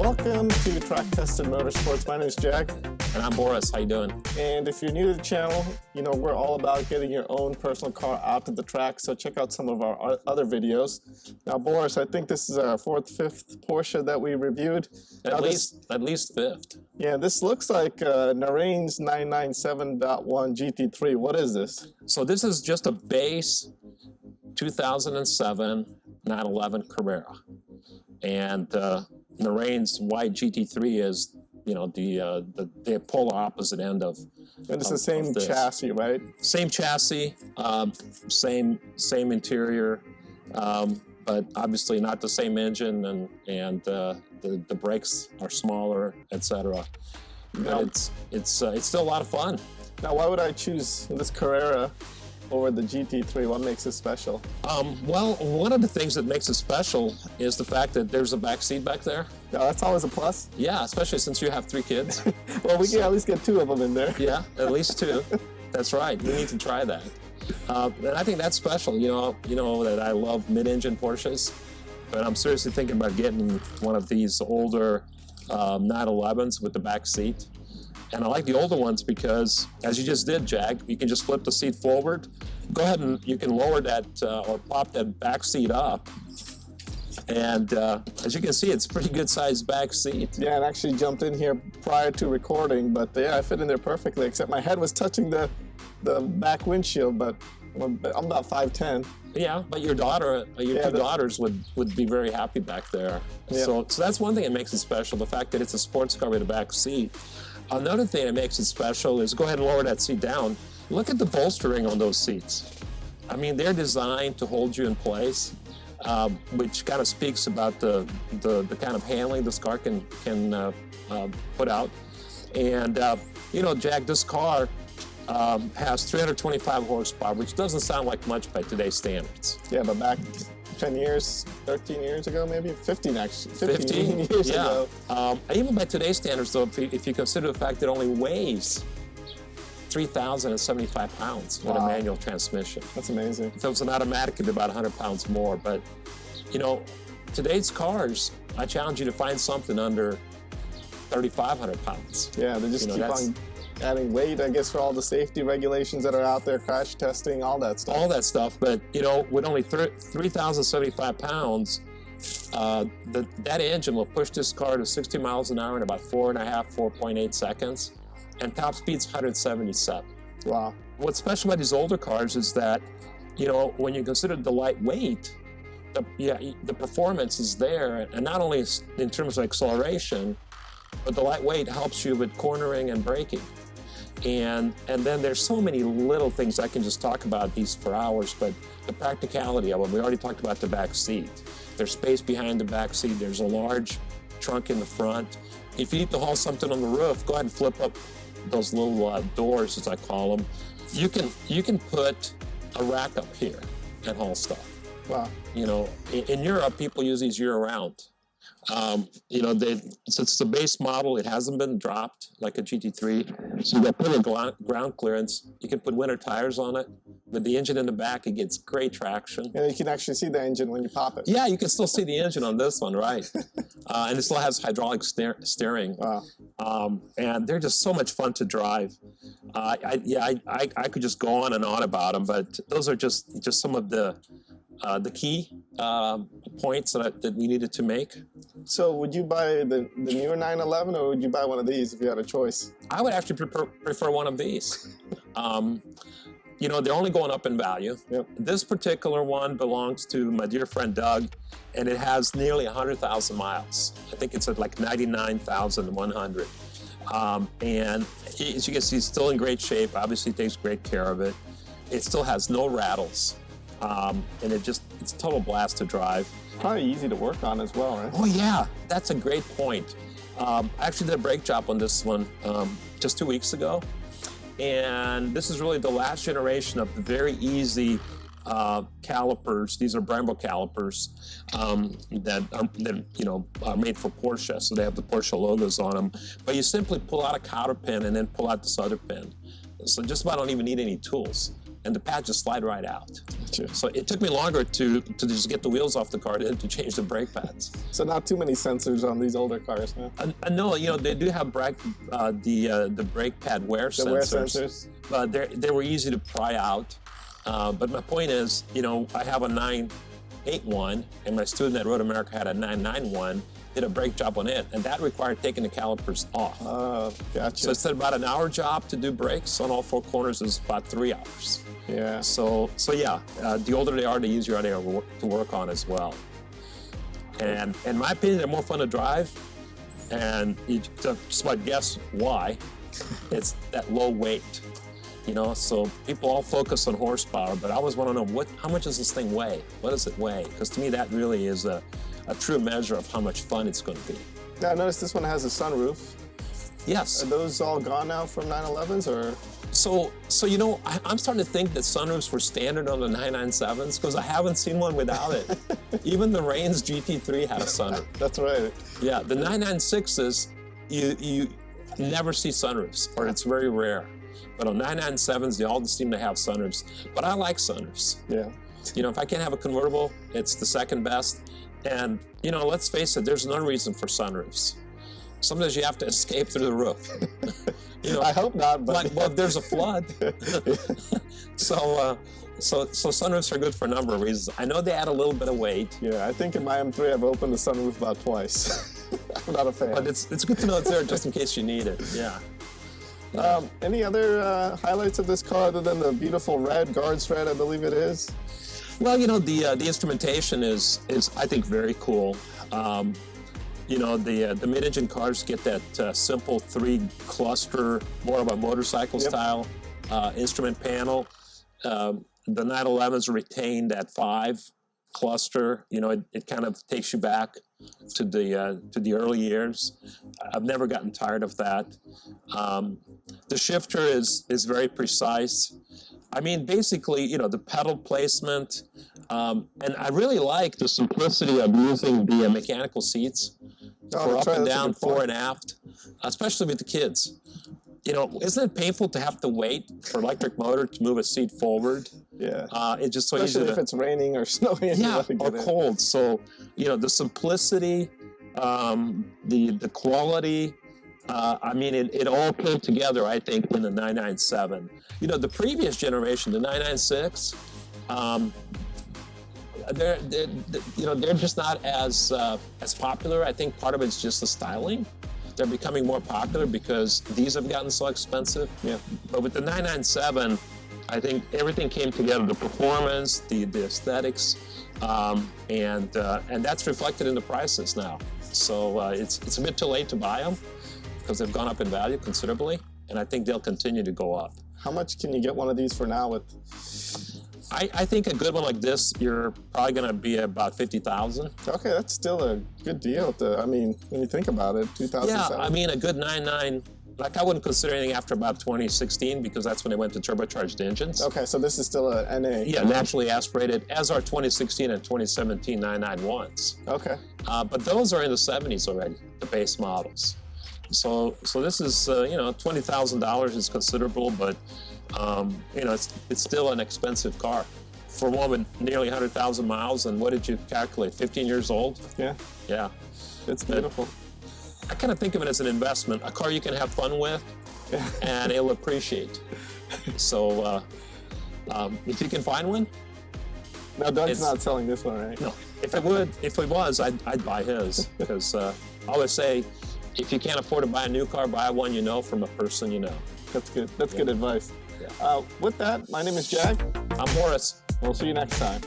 Welcome to Track Tested Motorsports. My name is Jag. And I'm Boris. How you doing? And if you're new to the channel, you know, we're all about getting your own personal car out to the track, so check out some of our other videos. Now, Boris, I think this is our fifth Porsche that we reviewed. At least fifth. Yeah, this looks like Narain's 997.1 GT3. What is this? So this is just a base 2007 911 Carrera. And Narain's white GT3 is, you know, the polar opposite end of. And it's the same chassis, right? Same chassis, same interior, but obviously not the same engine, and the brakes are smaller, etc. But it's still a lot of fun. Now, why would I choose this Carrera over the GT3? What makes it special? Well, one of the things that makes it special is the fact that there's a back seat back there. Yeah, that's always a plus. Yeah, especially since you have 3 kids. Well, we can at least get 2 of them in there. Yeah, at least 2. That's right. You need to try that. And I think that's special. You know that I love mid-engine Porsches, but I'm seriously thinking about getting one of these older 911s with the back seat. And I like the older ones because, as you just did, Jag, you can just flip the seat forward. Go ahead and you can lower that or pop that back seat up. And as you can see, it's a pretty good sized back seat. Yeah, and actually jumped in here prior to recording, but yeah, I fit in there perfectly, except my head was touching the back windshield, but I'm about 5'10". Yeah, but your daughter, your 2 daughters would be very happy back there. Yeah. So that's one thing that makes it special, the fact that it's a sports car with a back seat. Another thing that makes it special is, go ahead and lower that seat down. Look at the bolstering on those seats. I mean, they're designed to hold you in place, which kind of speaks about the kind of handling this car can put out. And, you know, Jag, this car has 325 horsepower, which doesn't sound like much by today's standards. Yeah, but back 10 years, 13 years ago, maybe 15 actually. 15 years ago. Even by today's standards, though, if you consider the fact that it only weighs 3,075 pounds with a manual transmission. That's amazing. If it was an automatic, it'd be about 100 pounds more. But, you know, today's cars, I challenge you to find something under 3,500 pounds. Yeah, they just keep on adding weight, I guess, for all the safety regulations that are out there, crash testing, all that stuff. All that stuff, but, you know, with only 3,075 pounds, that engine will push this car to 60 miles an hour in about 4.8 seconds, and top speed's 177. Wow. What's special about these older cars is that, you know, when you consider the lightweight, the performance is there, and not only in terms of acceleration, but the lightweight helps you with cornering and braking. And then there's so many little things I can just talk about these for hours, but the practicality of them, we already talked about the back seat. There's space behind the back seat. There's a large trunk in the front. If you need to haul something on the roof, go ahead and flip up those little doors, as I call them. You can put a rack up here and haul stuff. Wow. You know, in Europe, people use these year-round. You know, since it's a base model, it hasn't been dropped like a GT3, so you got plenty of ground clearance. You can put winter tires on it. With the engine in the back, it gets great traction. And you can actually see the engine when you pop it. Yeah, you can still see the engine on this one, right? And it still has hydraulic steering. Wow. And they're just so much fun to drive. I could just go on and on about them, but those are just some of the key points that we needed to make. So would you buy the newer 911, or would you buy one of these if you had a choice? I would actually prefer one of these. You know, they're only going up in value. Yep. This particular one belongs to my dear friend Doug, and it has nearly 100,000 miles. I think it's at like 99,100. And as you can see, it's still in great shape. Obviously, takes great care of it. It still has no rattles. And it's a total blast to drive. Probably easy to work on as well, right? Oh yeah, that's a great point. I actually did a brake job on this one just 2 weeks ago. And this is really the last generation of the very easy calipers. These are Brembo calipers that are made for Porsche. So they have the Porsche logos on them. But you simply pull out a cotter pin and then pull out this other pin. So just about don't even need any tools. and the pads just slide right out. Sure. So it took me longer to just get the wheels off the car than to change the brake pads. So not too many sensors on these older cars, huh? No, you know, they do have the brake pad wear sensors. But they were easy to pry out. But my point is, you know, I have a 981, and my student at Road America had a 991, did a brake job on it, and that required taking the calipers off. Oh, gotcha. So instead of about an hour job to do brakes on all 4 corners, is about 3 hours. Yeah. So yeah, the older they are, the easier they are to work on as well. And in my opinion, they're more fun to drive, and you just might guess why. It's that low weight. You know, so people all focus on horsepower, but I always want to know how much does this thing weigh? What does it weigh? Because to me, that really is a true measure of how much fun it's going to be. Yeah, I noticed this one has a sunroof. Yes. Are those all gone now from 911s, or? So you know, I'm starting to think that sunroofs were standard on the 997s because I haven't seen one without it. Even the Reigns GT3 had a sunroof. That's right. Yeah, the 996s, you never see sunroofs, or it's very rare. But on 997s, they all seem to have sunroofs. But I like sunroofs. Yeah. You know, if I can't have a convertible, it's the second best. And, you know, let's face it, there's no reason for sunroofs. Sometimes you have to escape through the roof. You know, I hope not, but... Like, well, if there's a flood. So sunroofs are good for a number of reasons. I know they add a little bit of weight. Yeah, I think in my M3, I've opened the sunroof about twice. I'm not a fan. But it's good to know it's there just in case you need it, yeah. Any other highlights of this car other than the beautiful red, guards red, I believe it is? Well, you know, the instrumentation is I think very cool. You know, the mid-engine cars get that simple 3-cluster, more of a motorcycle style instrument panel. The 911s retain that 5-cluster. You know, it kind of takes you back to the early years. I've never gotten tired of that. The shifter is very precise. I mean, basically, you know, the pedal placement, and I really like the simplicity of using the mechanical seats for up and down, fore and aft, especially with the kids. You know, isn't it painful to have to wait for electric motor to move a seat forward? Yeah. It's just so easy. Especially if it's raining or snowing. Yeah, or cold. So, you know, the simplicity, the quality, I mean, it all came together, I think, in the 997. You know, the previous generation, the 996, they're just not as popular. I think part of it's just the styling. They're becoming more popular because these have gotten so expensive. Yeah. But with the 997, I think everything came together: the performance, the aesthetics, and that's reflected in the prices now. So it's a bit too late to buy them because they've gone up in value considerably, and I think they'll continue to go up. How much can you get one of these for now with? I think a good one like this, you're probably going to be about $50,000. Okay, that's still a good deal. I mean, when you think about it, 2007. Yeah, I mean, a good 9.9. Like, I wouldn't consider anything after about 2016 because that's when they went to turbocharged engines. Okay, so this is still a NA. Yeah, naturally aspirated, as are 2016 and 2017 991s. Okay. But those are in the 70s already, the base models. So this is, you know, $20,000 is considerable, but you know, it's still an expensive car. For one with nearly 100,000 miles, and what did you calculate, 15 years old? Yeah. Yeah. It's beautiful. I kind of think of it as an investment, a car you can have fun with, and it'll appreciate. So if you can find one. No, Doug's not selling this one, right? No. If it was, I'd buy his, because I always say, if you can't afford to buy a new car, buy one you know from a person you know. That's good. That's good advice. Yeah. With that, my name is Jag. I'm Boris. We'll see you next time.